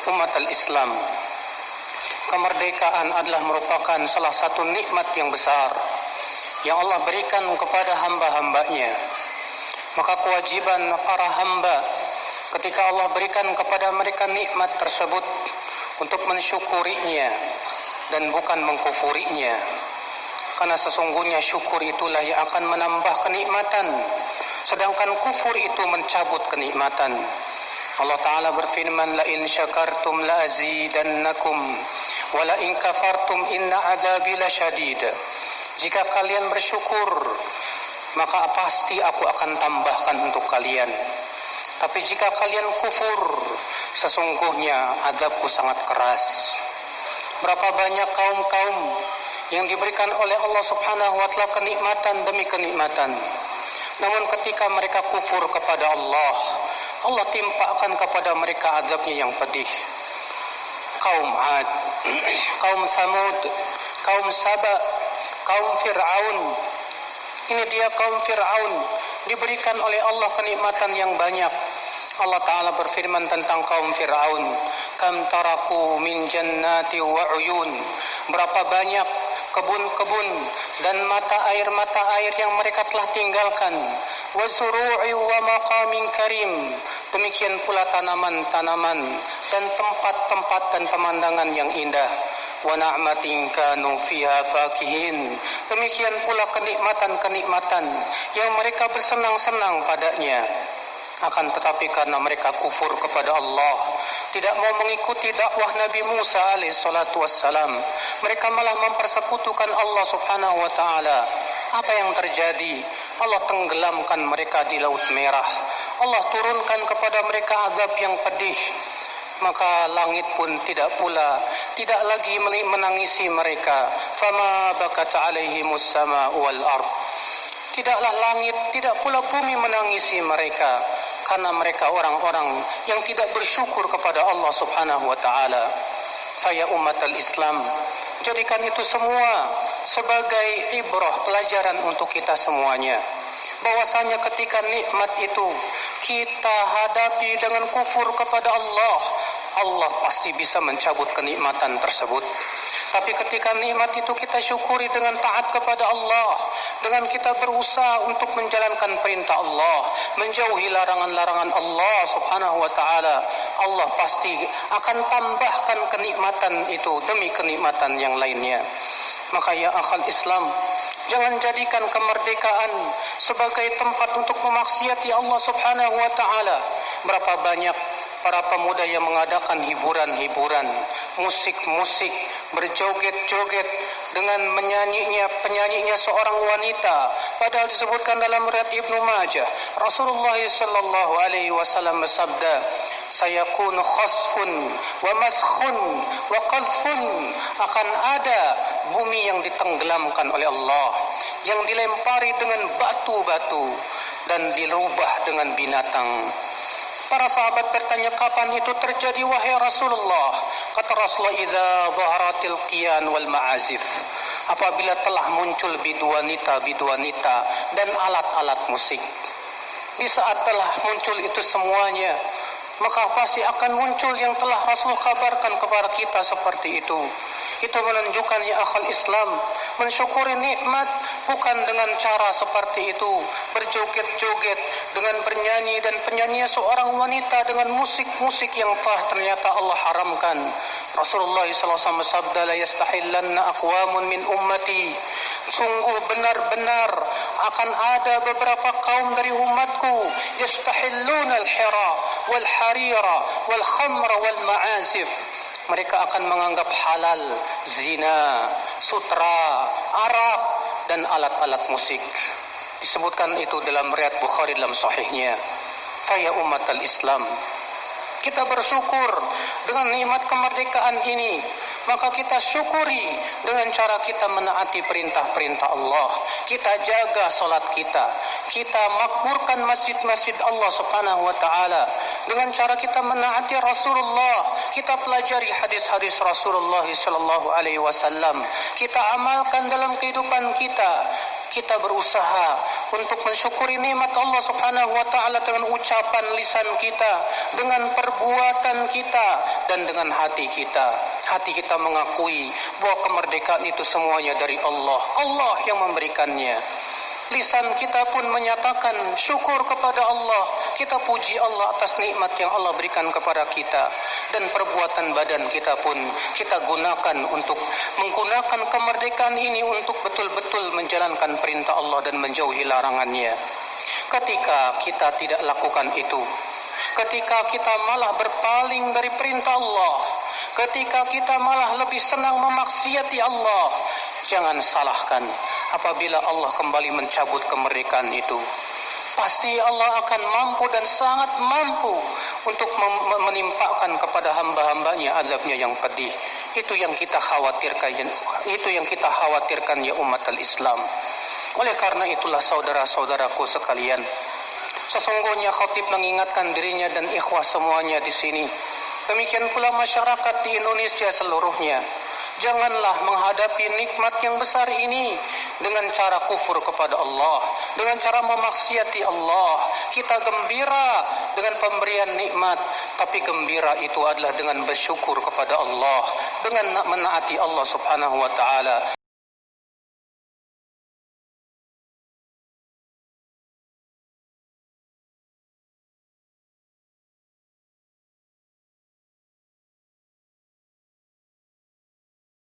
umat al-Islam, kemerdekaan adalah merupakan salah satu nikmat yang besar yang Allah berikan kepada hamba-hambanya. Maka kewajiban para hamba ketika Allah berikan kepada mereka nikmat tersebut untuk mensyukurinya dan bukan mengkufurinya. Karena sesungguhnya syukur itulah yang akan menambah kenikmatan, sedangkan kufur itu mencabut kenikmatan. Allah Ta'ala berfirman, la in syakartum la azidannakum wa la in kafartum inna azabi lasyadid. Jika kalian bersyukur, maka pasti aku akan tambahkan untuk kalian. Tapi jika kalian kufur, sesungguhnya azabku sangat keras. Berapa banyak kaum-kaum yang diberikan oleh Allah Subhanahu wa Ta'ala kenikmatan demi kenikmatan, namun ketika mereka kufur kepada Allah, Allah timpakan kepada mereka azabnya yang pedih. Kaum Ad, kaum Samud, kaum Saba, kaum Fir'aun. Ini dia kaum Fir'aun, diberikan oleh Allah kenikmatan yang banyak. Allah Ta'ala berfirman tentang kaum Fir'aun, kam taraku min jannati wa uyun. Berapa banyak kebun-kebun dan mata air yang mereka telah tinggalkan. Wa zuru'i wa maqamin karim. Demikian pula tanaman-tanaman dan tempat-tempat dan pemandangan yang indah. Wa na'matin kanu fiha fakihin. Demikian pula kenikmatan-kenikmatan yang mereka bersenang-senang padanya. Akan tetapi karena mereka kufur kepada Allah, tidak mau mengikuti dakwah Nabi Musa alaihissalatu wassalam, mereka malah mempersekutukan Allah Subhanahu wa Ta'ala. Apa yang terjadi? Allah tenggelamkan mereka di Laut Merah. Allah turunkan kepada mereka azab yang pedih. Maka langit pun tidak lagi menangisi mereka. Fama bakat alaihimus sama wal ard. Tidaklah langit, tidak pula bumi menangisi mereka, karena mereka orang-orang yang tidak bersyukur kepada Allah Subhanahu wa Ta'ala. Faya umatal Islam, jadikan itu semua sebagai ibrah, pelajaran untuk kita semuanya, bahwasanya ketika nikmat itu kita hadapi dengan kufur kepada Allah, Allah pasti bisa mencabut kenikmatan tersebut. Tapi ketika nikmat itu kita syukuri dengan taat kepada Allah, dengan kita berusaha untuk menjalankan perintah Allah, menjauhi larangan-larangan Allah Subhanahu wa Ta'ala, Allah pasti akan tambahkan kenikmatan itu demi kenikmatan yang lainnya. Maka ya akhal Islam, jangan jadikan kemerdekaan sebagai tempat untuk memaksiati Allah Subhanahu wa Ta'ala. Berapa banyak para pemuda yang mengadakan hiburan-hiburan, musik-musik, berjoget-joget dengan penyanyinya seorang wanita, padahal disebutkan dalam riwayat Ibnu Majah, Rasulullah sallallahu alaihi wasallam bersabda, sayakunu khasfun wa maskhun wa qadhfun, akan ada bumi yang ditenggelamkan oleh Allah, yang dilempari dengan batu-batu dan dirubah dengan binatang. Para sahabat bertanya, kapan itu terjadi wahai Rasulullah? Kata Rasulullah, idza zaharatil qiyan wal ma'azif, apabila telah muncul biduanita dan alat-alat musik. Di saat telah muncul itu semuanya, maka pasti akan muncul yang telah Rasul kabarkan kepada kita seperti itu. Itu menunjukkan ya akhal Islam, mensyukuri nikmat bukan dengan cara seperti itu, berjoget-joget dengan bernyanyi dan penyanyi seorang wanita dengan musik-musik yang telah ternyata Allah haramkan. Rasulullah SAW bersabda, la yastahillanna aqwamun min ummati, sungguh benar-benar akan ada beberapa kaum dari umatku, yastahilluna al-hira wal harira wal khamra wal ma'azif, mereka akan menganggap halal zina, sutra, arak dan alat-alat musik. Disebutkan itu dalam riwayat Bukhari dalam sahihnya. Faya umatal Islam, kita bersyukur dengan nikmat kemerdekaan ini, maka kita syukuri dengan cara kita menaati perintah-perintah Allah. Kita jaga salat kita makmurkan masjid-masjid Allah Subhanahu wa Ta'ala dengan cara kita menaati Rasulullah. Kita pelajari hadis-hadis Rasulullah sallallahu alaihi wasallam, kita amalkan dalam kehidupan kita. kita berusaha untuk mensyukuri nikmat Allah Subhanahu wa taala dengan ucapan lisan kita, dengan perbuatan kita, dan dengan hati kita. Hati kita mengakui bahwa kemerdekaan itu semuanya dari Allah. Allah yang memberikannya. Lisan kita pun menyatakan syukur kepada Allah. Kita puji Allah atas nikmat yang Allah berikan kepada kita. Dan perbuatan badan kita pun kita gunakan untuk menggunakan kemerdekaan ini untuk betul-betul menjalankan perintah Allah dan menjauhi larangannya. Ketika kita tidak lakukan itu, ketika kita malah berpaling dari perintah Allah, ketika kita malah lebih senang memaksiati Allah, jangan salahkan apabila Allah kembali mencabut kemerdekaan itu. Pasti Allah akan mampu dan sangat mampu untuk menimpakan kepada hamba-hambanya azabnya yang pedih. Itu yang kita khawatirkan ya umat al-Islam. Oleh karena itulah saudara-saudaraku sekalian, sesungguhnya khatib mengingatkan dirinya dan ikhwah semuanya di sini. Demikian pula masyarakat di Indonesia seluruhnya. Janganlah menghadapi nikmat yang besar ini dengan cara kufur kepada Allah, dengan cara memaksiati Allah. Kita gembira dengan pemberian nikmat, tapi gembira itu adalah dengan bersyukur kepada Allah, dengan menaati Allah Subhanahu wa taala.